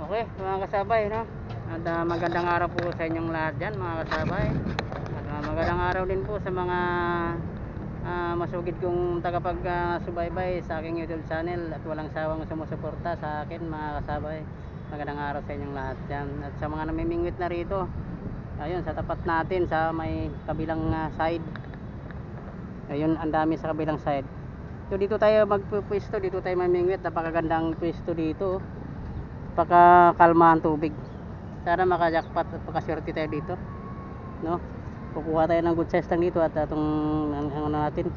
Okay, mga kasabay, no? At magandang araw po sa inyong lahat dyan, mga kasabay. At magandang araw din po sa mga masugid kong tagapag-subaybay sa aking YouTube channel at walang sawang sumusuporta sa akin, mga kasabay. Magandang araw sa inyong lahat dyan. At sa mga namimingwit na rito, ayun, sa tapat natin, sa may kabilang side. Ayun, ang dami sa kabilang side. So dito tayo magpupwesto, dito tayo mamingwit. Napakagandang pwesto dito. Pagkakalma ang tubig. Sana makajakpat at makaswerte tayo dito, no? Kukuha tayo ng good size lang dito at itong ano natin,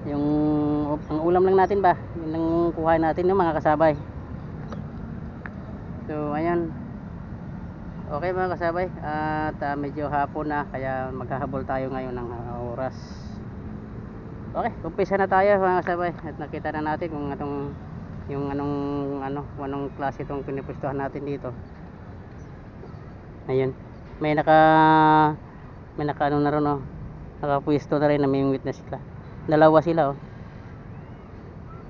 yung ang ulam lang natin ba, yun lang kuhain natin, no, mga kasabay. So ayan, okay mga kasabay, at medyo hapon na, kaya maghahabol tayo ngayon ng oras. Okay, umpisa na tayo mga kasabay, at nakita na natin kung anong klase itong pinipwestuhan natin dito. Ayun, may naka ano na ron, oh. Nakapwesto na rin, namimingwit na sila. Dalawa sila, oh.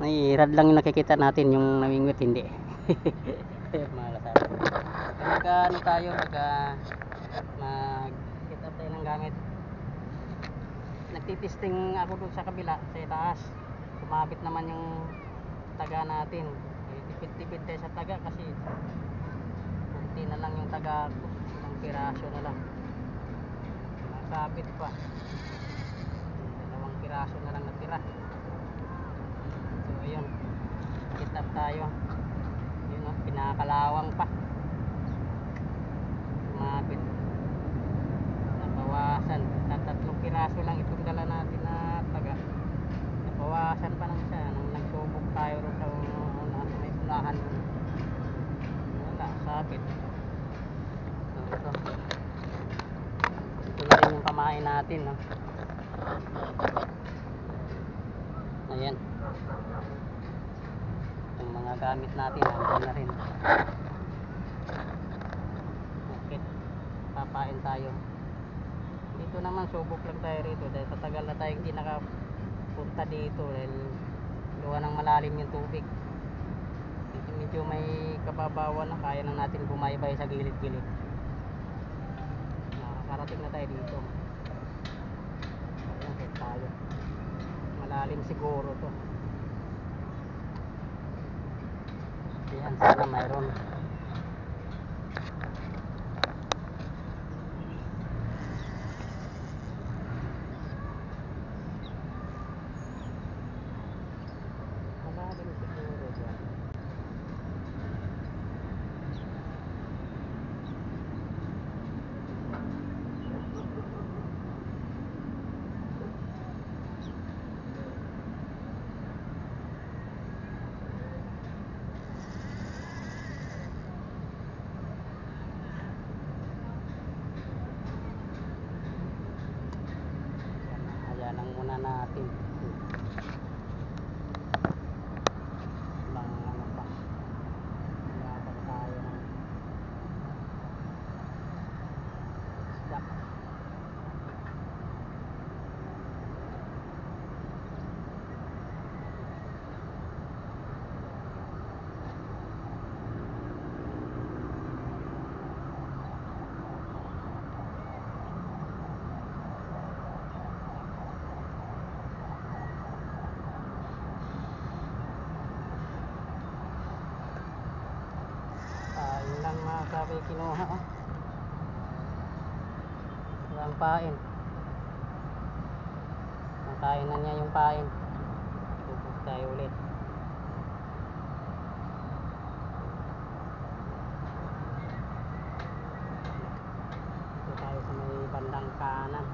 May rad lang yung nakikita natin, yung namimingwit hindi. Ayun mga kasama. Tayo, mag-set up tayo ng gamit. Nagtitesting ako doon sa kabila, sa itaas. Sumabit naman yung taga natin. Tipid-tipid tayo sa taga kasi kunti na lang yung taga ko. Ilang piraso na lang. Nakabit pa. 2 piraso na lang natira. So ayun, set up tayo. Yun, oh, pinakalawang pa. Sumabit. Nabawasan. 3 piraso lang itong dala natin na taga. Nabawasan pa ng isa. Nung nagsubok tayo rin sa may unahan. Wala, sabit. So, ito na rin yung pamain natin, no? Ayan, yung mga gamit natin nandun na rin. Okay, papain tayo dito naman. Subok lang tayo rito dahil tatagal na tayo hindi nakapunta dito dahil luwa ng malalim yung tubig. Medyo may kababawan na, kaya na natin bumaybay sa gilid-gilid. Nakarating na tayo dito. Ayan, set tayo. Malalim siguro to. Ayan, sana mayroon. Malalim siguro dyan. Ayan ang muna natin. Bang ano pa, labang tayo ng isda. Yun lang mga sabi kinuha, oh. Yung pain. Nakain na niya yung pain. Tubog tayo ulit. Ito tayo sa may bandang kanan.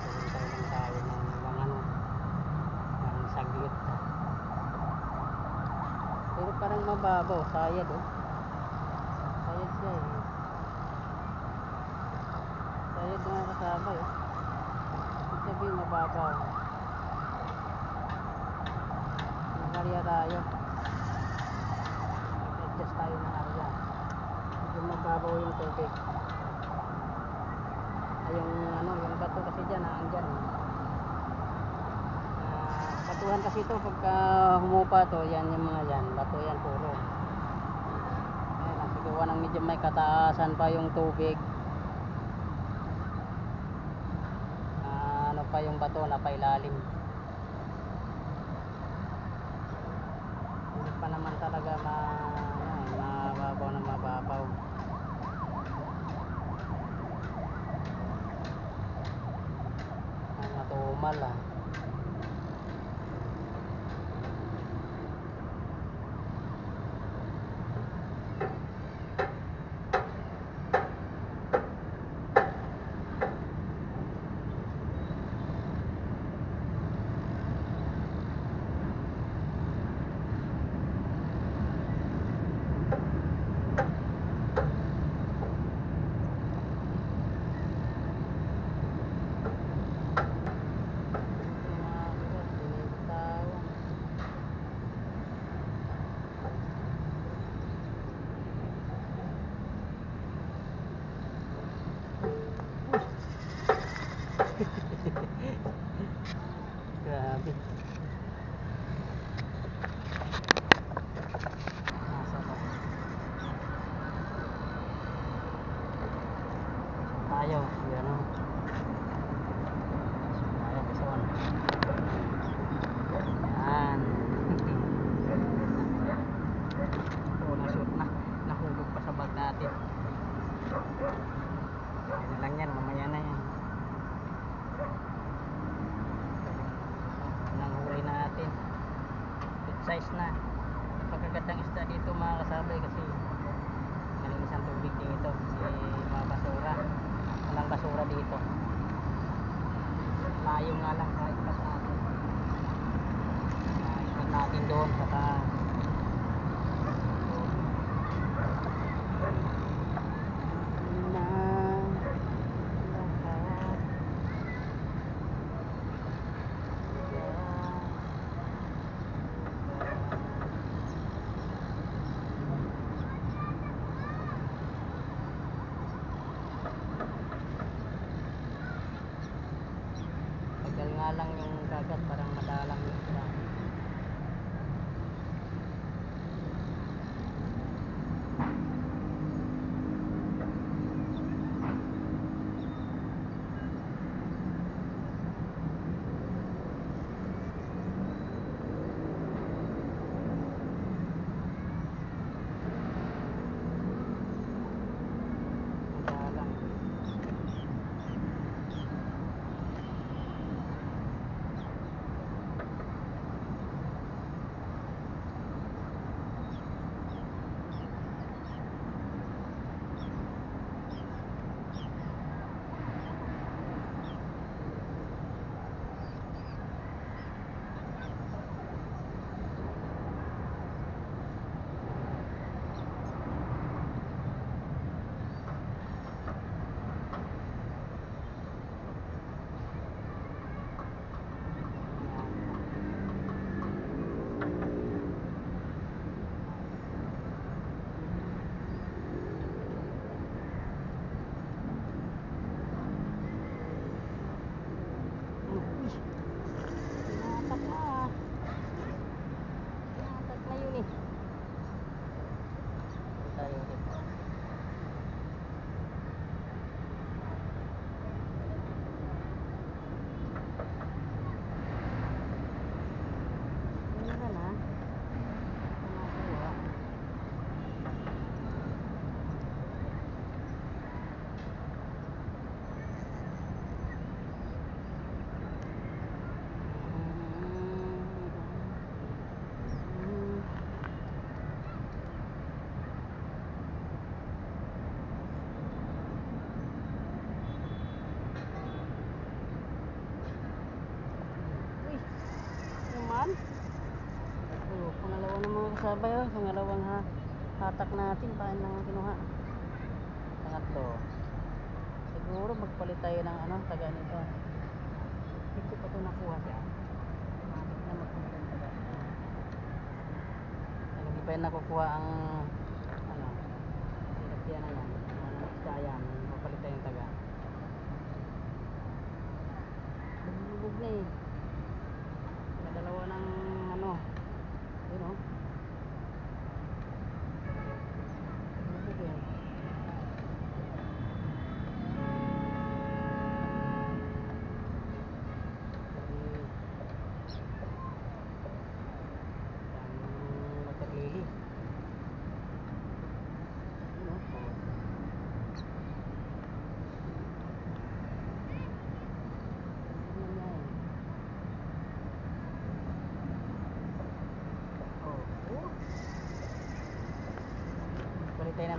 Tuloy lang tayo ng saglit. Pero parang mababaw, sayad, oh. Sayad siya, eh. Sayad mga kasabay, oh. Ibig sabihin mababaw. Mag-area tayo. Mag-adjust tayo ng area. Medyo mababaw yung tubig. Ay yung bato kasi dyan, andyan. bakuran kasi ito pagka humupa to, yan yung mga yan, bato yan puro. Ayan, nakigawa ng medyo may kataasan pa yung tubig. Ano pa yung bato na pailalim. Hindi pa naman talaga mababaw na mababaw. Mga tumal ah. Grabe. Nasa ba? Tayo, yan o. Tayo, bison. Yan. Oo, nashoot na. Nahulog pa sa bag natin. Yan lang yan, mamaya na yan. Nanghuli natin. Good size na. Pagkagandang isda dito mga kasabay kasi malinis ang tubig din ito kasi mga basura, walang basura dito. Layo nga lang kahit pa sa atin, ikot natin doon saka nga lang yung kagat, parang madalang yung isda. Pangalawa ng mga kasabay, pangalawang hatak natin, paano nang kinuha? Pangatlo. Siguro magpalit tayo ng taga nito. Hindi pa ito nakuha siya. Matik na magpalit ng taga. Hindi pa yung nakukuha ang tilapia na yan. Ang isda yan, magpalit tayo ng taga. Bubog na eh. Dalawa ng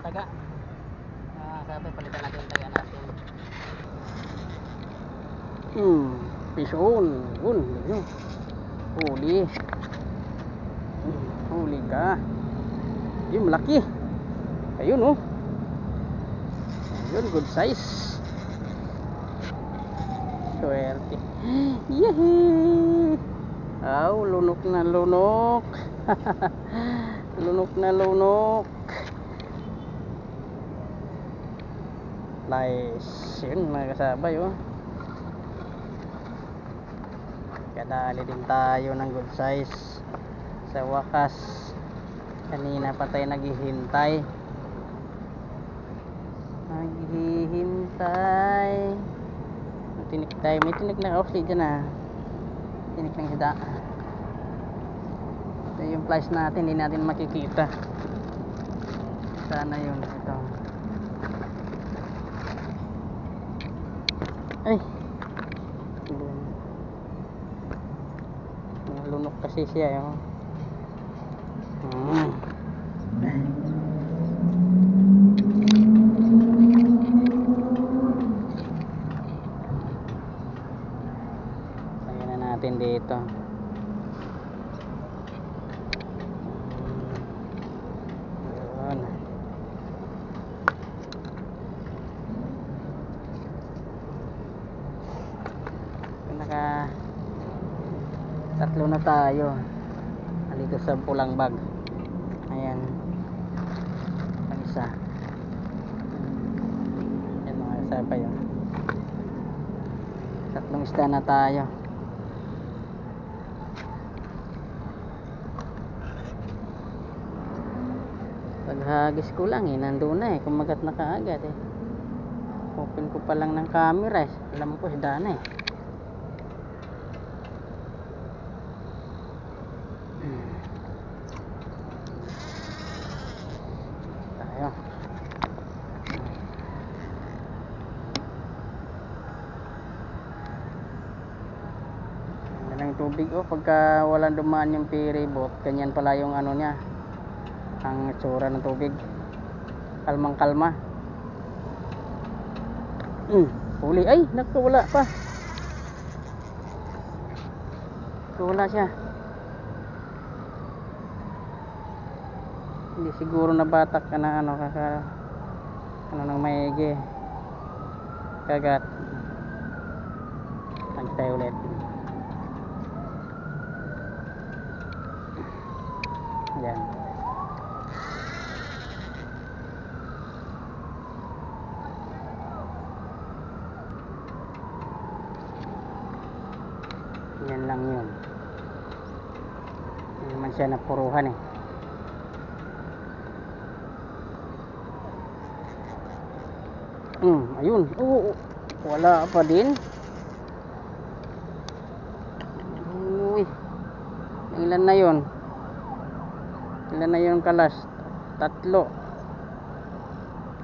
taga. Sabi palitan natin yung taga natin. Pison. Yun. Huli. Huli ka. Yun, malaki. Ayun, oh. Ayun, good size. Swerte. Yehey! Aw, lunok na lunok. Lunok na lunok. Nice. Yun, mga kasabay, oh. Kadali din tayo ng good size. Sa wakas, kanina pa tayo naghihintay. Tinik tayo. May tinik na offset dyan, ah. Tinik ng isda. Ito yung flash natin, hindi natin makikita. Sana yun. Ito. Ay, lunok kasi siya, oh. Lagyan na natin dito. Yun. Naka tatlo na tayo dito sa pulang bag. Ayan, ang isa. Ayan, mga kasabay, oh. Tatlong isda na tayo. Paghagis ko lang, nandun na, kumagat na kaagad, open ko pa lang ng camera, alam ko isda na, tayo. Yan ang tubig, oh. Pagka walang dumaan yung ferry boat, ganyan pala yung ano niya, ang itsura ng tubig. Kalmang kalma. Huli. Ay, naku, wala pa. Wala siya. Hindi siguro nabatak ka na ano, ano nang maigi. Kagat. Tayo ulit. Yan. Yan lang yun. Hindi naman siya napuruhan, ayun. Wala pa din. Uy. Ilan na yun? Ilan na yun kalas? 3.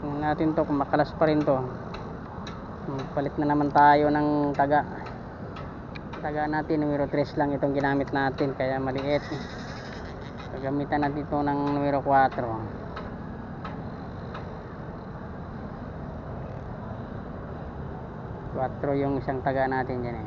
Tingnan natin to kung makalas pa rin to. Palit na naman tayo ng taga natin. Numero 3 lang itong ginamit natin, kaya maliit. Gagamitan natin ito ng numero 4. 4 yung isang taga natin dyan,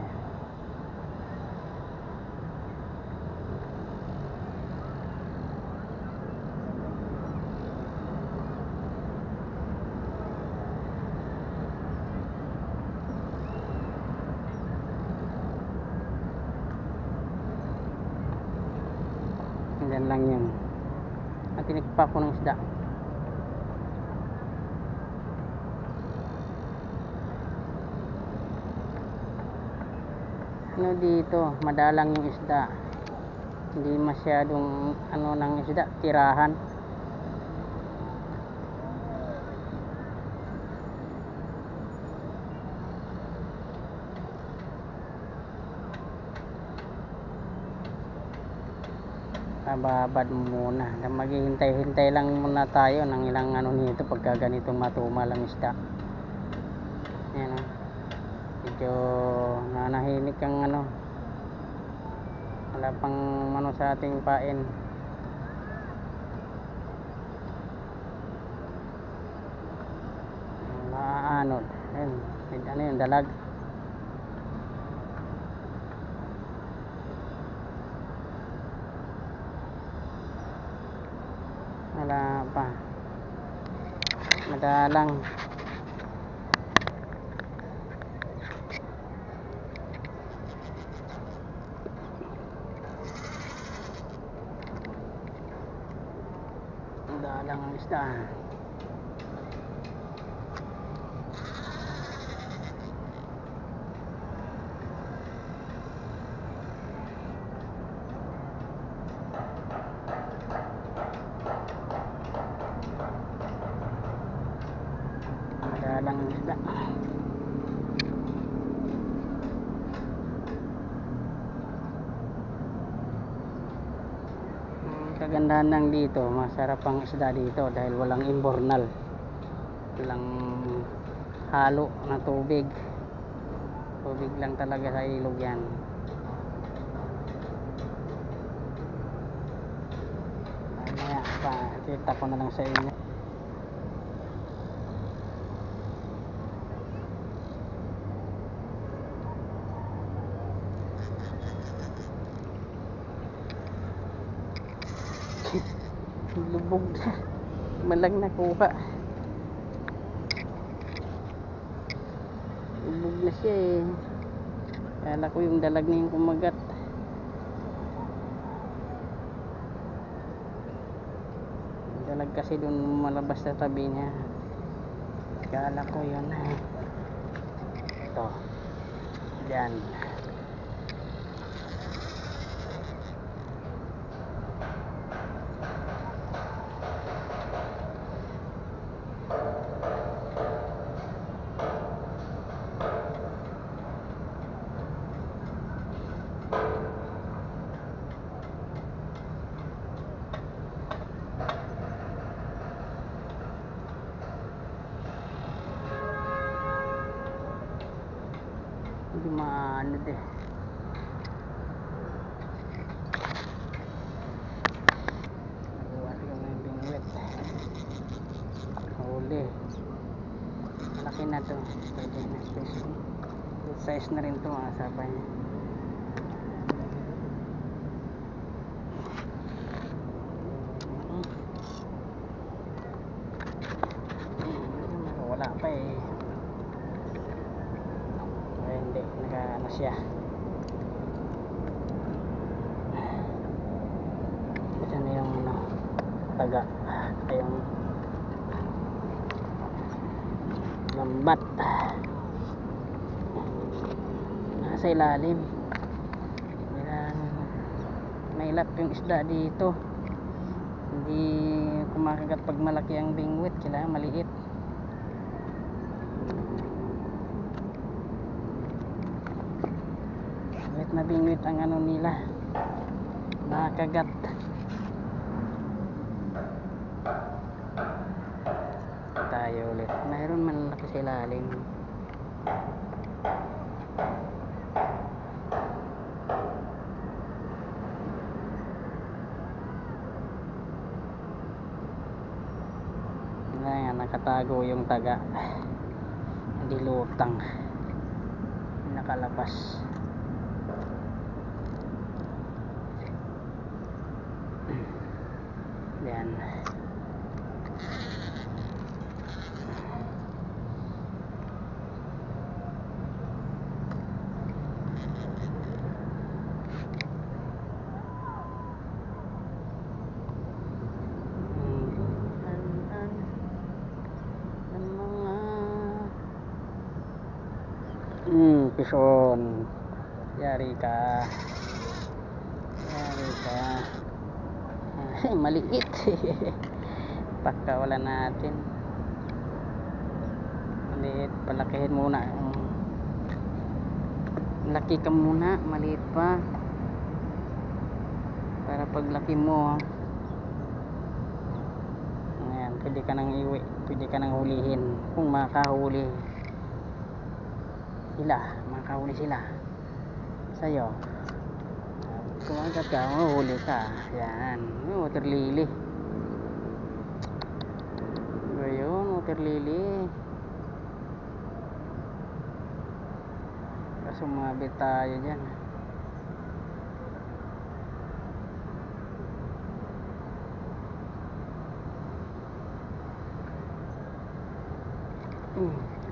Yan lang yun. At tinikpa ko ng isda. Ano dito, madalang yung isda. Hindi masyadong ano ng isda, tirahan. Babad muna. Maghihintay-hintay lang muna tayo ng ilang ano nito pagka ganitong matumal ang isda. Yan, medyo nanahimik ang ano, wala pang ano sa ating pain. yung dalag. Wala pa, madalang. Madalang ang isda. Madalang ang isda. Kagandahan lang dito, masarap ang isda dito dahil walang imbornal, walang halo na tubig lang talaga sa ilog yan. Mamaya pa kita ko na lang sa inyo. Lubog na, malang nakuha, lubog na siya eh. Kala ko yung dalag na yung kumagat. Dalag kasi dun malabas sa tabi niya, kala ko yun eh. Ito dyan. Hindi maano din. Nagawa ko ng bingwit. Huli. Malaki na to. Pwede na size. Good size na rin to mga sabay. Wala pa eh. Hindi, naka-ano siya. Ito na yung taga, yung lambat nasa ilalim. Yan, mailap yung isda dito, hindi kumakagat pag malaki ang bingwit, kailangan maliit. Maliit na bingwit ang ano nila, nakakagat. Tayo ulit, mayroon malaki sa ilalim. Ayan, nakatago yung taga, hindi lutang, nakalabas. Yan. Pison. Yari ka. Yari ka. Maliit. Pagkawalan natin. Maliit. Palakihin muna. Laki ka muna. Maliit pa. Para paglaki mo. Ayan. Pwede ka nang iwi. Pwede ka nang hulihin. Kung makahuli sila sa'yo. Kung agad ka, mahuli ka. Yan, water lily. Ayun, water lily. sumabit tayo dyan.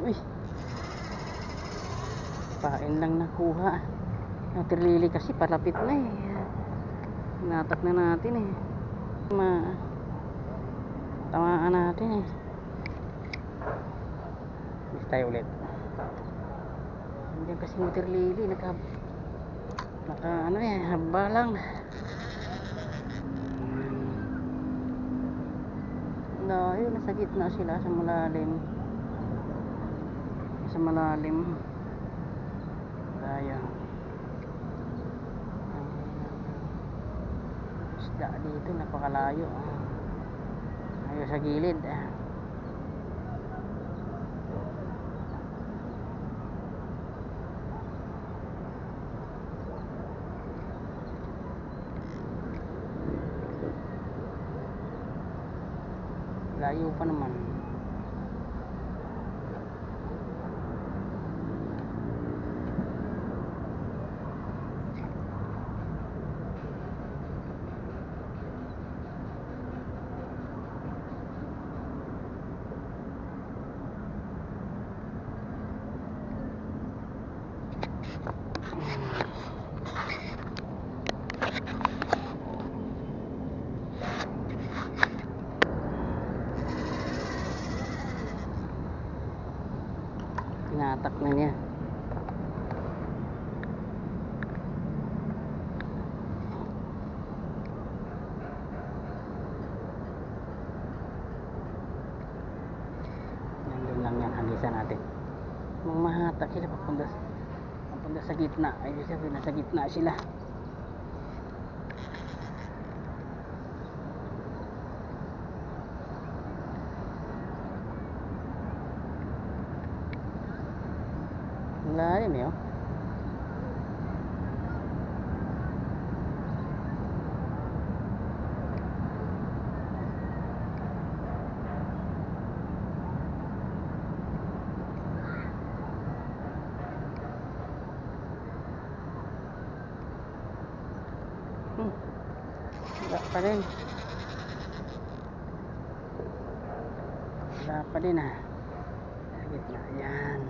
Uy, pain lang nakuha. Natirlili kasi palapit na eh. Natak na natin eh. Tamaan natin eh. Bis tayo ulit. Hindi kasi waterlily naka ano eh, haba lang. Layo, nasa gitna sila sa malalim. Sa malalim. Layo. Isda dito, napakalayo. Layo sa gilid. Layo pa naman. Tinatak na niya. Nandun lang yan, hagisan natin. Mahatak sila papunta sa gitna. Ay sabihin, nasa gitna sila. Lalim eh, oh. Wala pa rin. Wala pa din ah. Sa gitna. Yan.